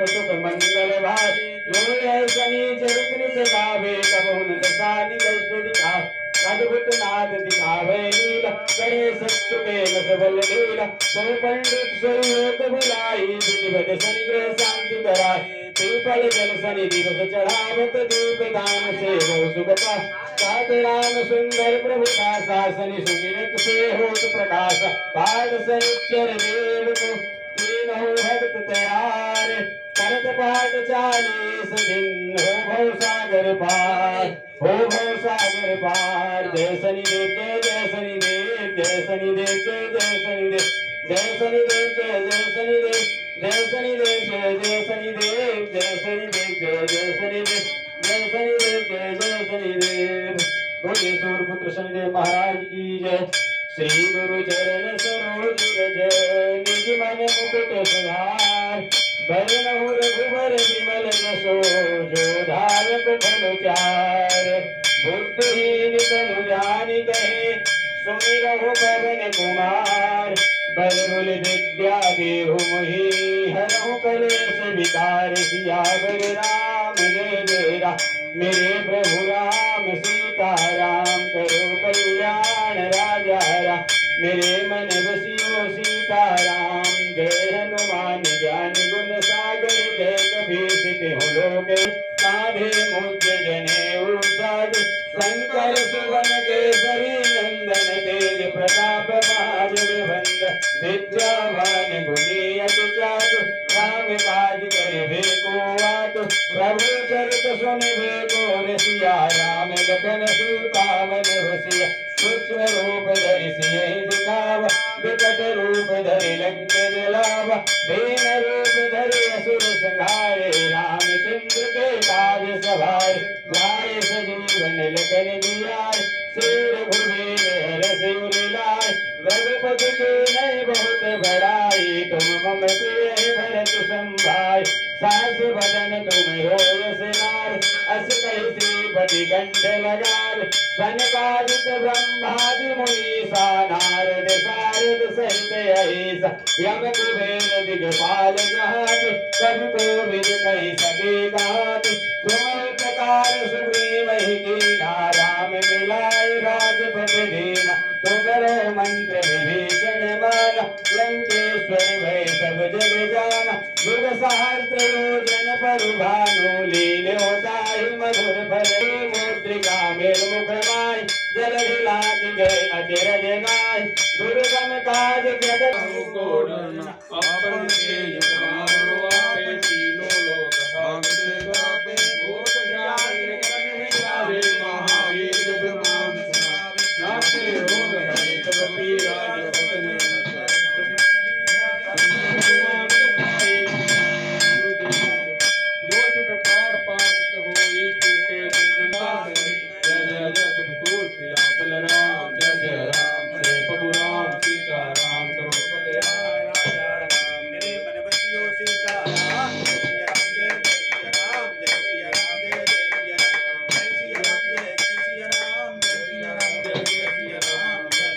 लोक सुख मंगल भाई जो है शनि चरित नित गावे कबहु न दसानि दृष्टि दिखावे अद्भुत नाद दिखावे लीला करे सत्य के सबल लीला सो पंडित स्वयोग बुलाई विधिवत शनि ग्रह शांति कराए पीपल जल शनि दिवस चढ़ावत दीप दान से बहु सुख पा सात राम सुंदर प्रभु दासा शनि सुमिरत से होत प्रकाश पाठ शनिचर देव को तीनों भक्त तैयार करत पाठ 40 दिन हो भव सागर पार हो भव सागर पार जय शनिदेव जय शनिदेव जय शनिदेव जय शनिदेव जय शनिदेव जय शनिदेव जय शनिदेव जय शनिदेव जय शनिदेव जय शनिदेव जय शनिदेव जय शनिदेव बोलिए सूर्यपुत्र शनिदेव महाराज की जय श्री गुरु चरण सरोज जय निज मन मुकुट सुधार बरनहु रघुबर विमल जसो जो धारक फल चार बुद्धिहीन तनु जानि कहे सुमिरहु पवन कुमार बल बुल विद्या देहु मोहि हरहु कलेश विकार सियावर राम जय जय राम मेरे प्रभु राम सीता राम करो कल्याण राजा राम मेरे मन बसियो सीता राम जय हनुमान ज्ञान गुण सागर जय कबीर तिहु लोक साधे मुझ जने साध शंकर सुवन केसरी नंदन तेज प्रताप महाजगवंद विद्यावान गुणी अति चातु राम काज करिबे को आतु प्रभु चरित सुनिबे को रसिया राम लखन सीता मन बसिया सूक्ष्म रूप धरि सियहि दिखावा विकट रूप धरि लंक जलावा दीन रूप धरि असुर संहारे रामचंद्र के काज सवारे लाए सजीवन लखन जियाए सिर घुमेल हरष उर लाए रघुपति के नय बहुत बड़ाई तुम मम प्रिय भरत संभाय सास बदन तुम रोयस नार अस कहि श्रीपति कंठ लगार सनकादिक ब्रह्मादि मुनीसा नारद सारद सहित अहिसा यम कुबेर दिगपाल जहात कवि कोविद कहि सके गात तुम प्रकार सुग्रीव ही कीना राम मिलाए राजपथ दीना तुम्हारे मंत्र विभीषण माना लंकेश्वर भय सब जग जाना युग सहस्त्र योजन पर भानु लील्यो ताहि मधुर फल मुद्रिका मेल मुख माय जल लाग गए अचरज नाय दुर्गम काज जगत अपन तेज मारो आपे तीनों लोग भागते गावे भूत ज्ञान निकट हियारे महावीर जब नाम सुनावे नाथे रोग हरे तब पीरा जपत निरंतर जो सुख पार पात होई टूटे दुर्दनाथ जय जय जय कपिकुल सिया बलराम जय जय राम जय प्रभु राम सीता राम करो कल्याण राजा राम मेरे मन बसियो सीता राम जय सिया राम जय सिया राम जय सिया राम जय सिया राम जय सिया राम जय सिया राम जय सिया राम जय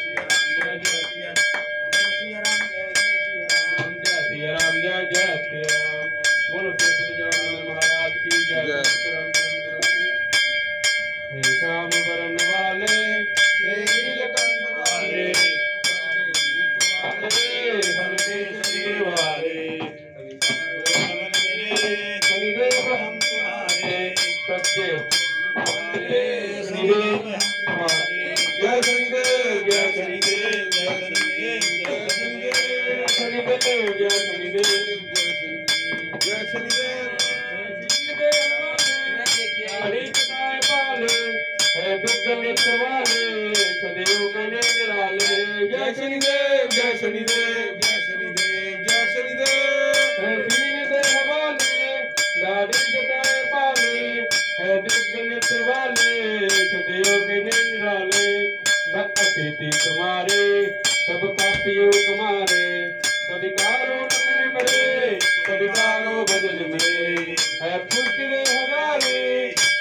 सिया राम जय सिया राम जय सिया राम जय सिया राम बोलो श्री जगन्नाथ महाराज की जय हे श्याम वरण वाले हे नीलकंठ वाले शनिदेव वाले शनिदेव हम तुम्हारे सच्चे शनिदेव हमारे जय शनिदेव जय शनिदेव जय शनिदेव जय शनिदेव जय शनिदेव जय शनिदेव है दुर्गलित वाले सदैव के निराले जय शनिदेव जय शनिदेव जय शनिदेव जय शनिदेव है दीन देह वाले दाढ़ी जटाए पाले है दुर्गलित वाले सदैव के निराले भक्त प्रीति तुम्हारे सब पापियों तुम्हारे सविकारो नमन मरे सविकारो भजन मरे है पुष्टि देह वाले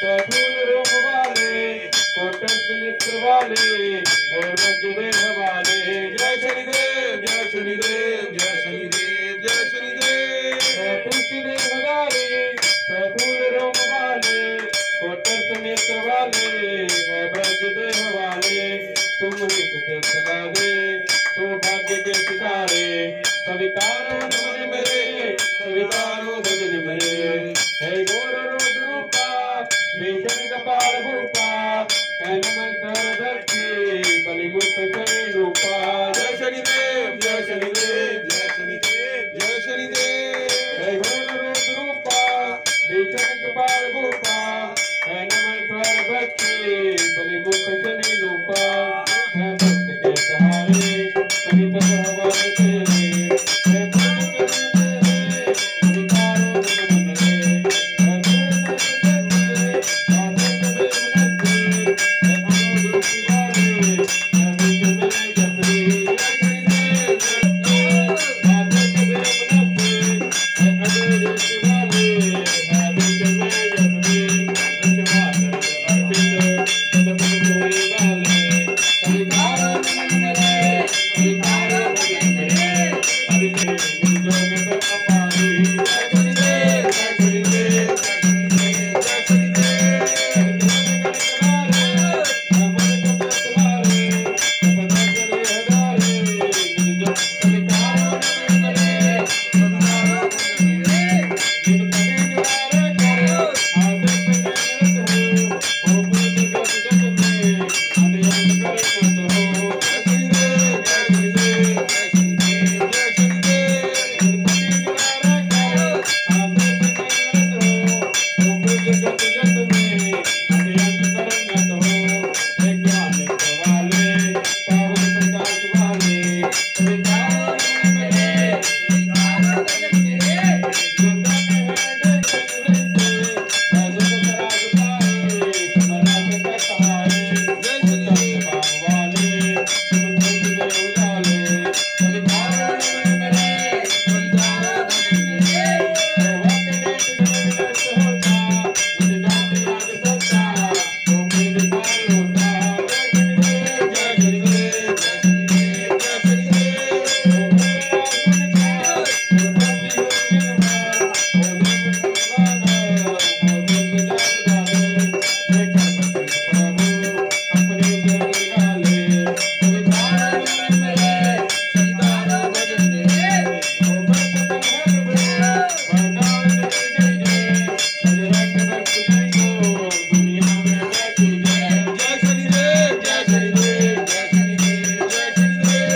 फूल रूप वाले कोटक नेत्र वाले वज्र देह वाले जय शनिदेव जय शनिदेव जय शनिदेव जय शनिदेव पुष्टि देह चला दे सौभाग्य के सितारे स्वीकारो भजन मेरे स्वीकारो भजन मेरे हे गौर रोद रूपा भीषण कपाल भूपा है नमन सरदक्षी बलिमुख शनि रूपा जय शनिदेव जय शनिदेव जय शनिदेव जय शनिदेव हे गौर रोद रूपा भीषण कपाल भूपा है नमन सरदक्षी बलिमुख शनि रूपा है भक्त के सहारे कभी तक हवा तेरे है भक्त के तेरे स्वीकारो भजन मेरे है गुरु सत्य राधे कबे मनस्वी है अमोद शिवाले है विच में जपरी जय शनिदेव राधे कबे मनस्वी है अमोद शिवाले है विच में जपरी पंचमातर अर्पित सदगुरु कोई वाले स्वीकारो भजन मेरे स्वीकारो भजन मेरे हरि निर्जोग अपारी जय शनिदेव जय शनिदेव जय शनिदेव जय शनिदेव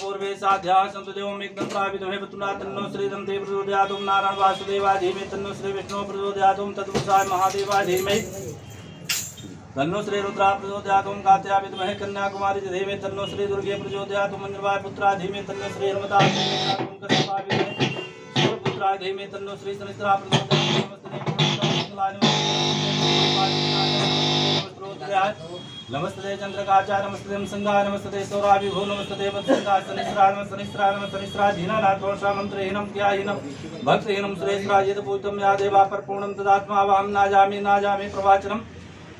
पूर्वे साध्या संतदेवम एकदम प्रापितमे पुत्रा तन्नो श्रीदं ते प्रचोदयातुं नारायण वासुदेवा धीमे तन्नो श्री विष्णु प्रचोदयातुं तत्पुरुषाय महादेवा धीमे तन्नो श्री रुद्रा प्रचोदयातुं कात्या विद्महे कन्याकुमारी धीमे तन्नो श्री दुर्गे प्रचोदयातुं मंजरवाय पुत्रा धीमे तन्नो श्री हनुमता पुत्रा धीमे तन्नो श्री शनिश्चरा प्रचोदयातुं नमस्ते चंद्रकाचार्य नमस्ते संगा नमस्ते सौराभिभो नमस्ते वत्संगा शनिश्रा धीनानाथोषा मंत्रहीनम क्याहीनम भक्तहीनम सुरेश्राजित पूजितम या देवा परपूर्णम तदात्मा वाहम नाजामि प्रवाचनम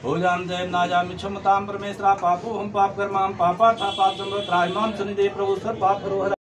भोजान जयम नाजामि क्षमताम परमेश्वरा पापो हम पाप कर्मा हम पापा था पाप संवत्रायमाम शनिदेव प्रभु सर पाप